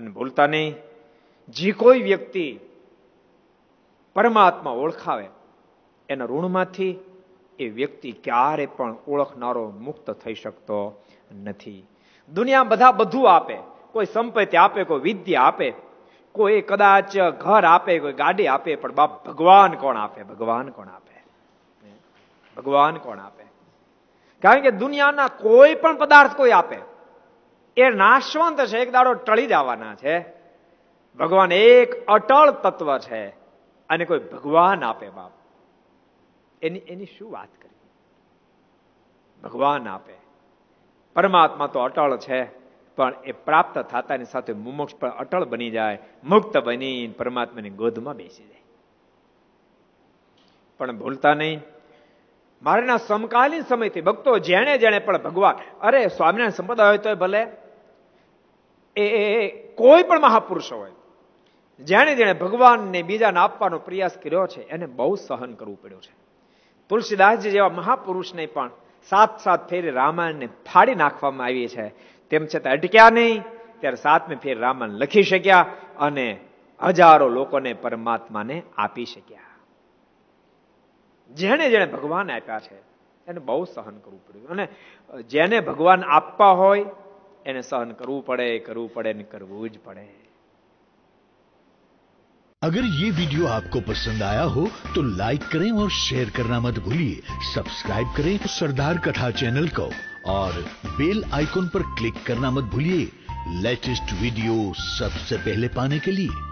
અને ભૂલતા નહીં, જે કોઈ વ્યક્તિ પરમાત્મા ઓળખાવે એના ઋણમાંથી એ વ્યક્તિ ક્યારે પણ ઓળખનારો મુક્ત થઈ શકતો નથી. દુનિયા બધા બધું આપે, કોઈ સંપત્તિ આપે, કોઈ વિદ્યા આપે, કોઈ કદાચ ઘર આપે, કોઈ ગાડી આપે, પણ બાપ ભગવાન કોણ આપે? ભગવાન કોણ આપે? ભગવાન કોણ આપે? કારણ કે દુનિયાના કોઈ પણ પદાર્થ કોઈ આપે એ નાશવંત છે, એક દાડો ટળી જવાના છે. ભગવાન એક અટળ તત્વ છે, અને કોઈ ભગવાન આપે બાપ, એની શું વાત કરી? ભગવાન આપે. પરમાત્મા તો અટળ છે, પણ એ પ્રાપ્ત થતાની સાથે મુમોક્ષ પણ અટળ બની જાય, મુક્ત બની પરમાત્માની ગોદમાં બેસી જાય. પણ ભૂલતા નહીં, મારાના સમકાલીન સમયથી ભક્તો જેણે જેણે પણ ભગવાન, અરે સ્વામિનારાયણ સંપ્રદાય હોય તો ભલે, એ કોઈ પણ મહાપુરુષ હોય, જેણે જેણે ભગવાનને બીજાને આપવાનો પ્રયાસ કર્યો છે એને બહુ સહન કરવું પડ્યું છે. તુલસીદાસજી જેવા મહાપુરુષને પણ 7 ફેરી રામાયણને ફાડી નાખવામાં આવી છે, તેમ છતાં અટક્યા નહીં. ત્યારે 7મી ફેરી રામાયણ લખી શક્યા અને હજારો લોકોને પરમાત્માને આપી શક્યા. જેને જેને ભગવાન આપ્યા છે એને બહુ સહન કરવું પડ્યું, અને જેને ભગવાન આપવા હોય એને સહન કરવું પડે ને કરવું જ પડે. अगर ये वीडियो आपको पसंद आया हो तो लाइक करें और शेयर करना मत भूलिए. सब्सक्राइब करें सरदार कथा चैनल को और बेल आइकॉन पर क्लिक करना मत भूलिए लेटेस्ट वीडियो सबसे पहले पाने के लिए.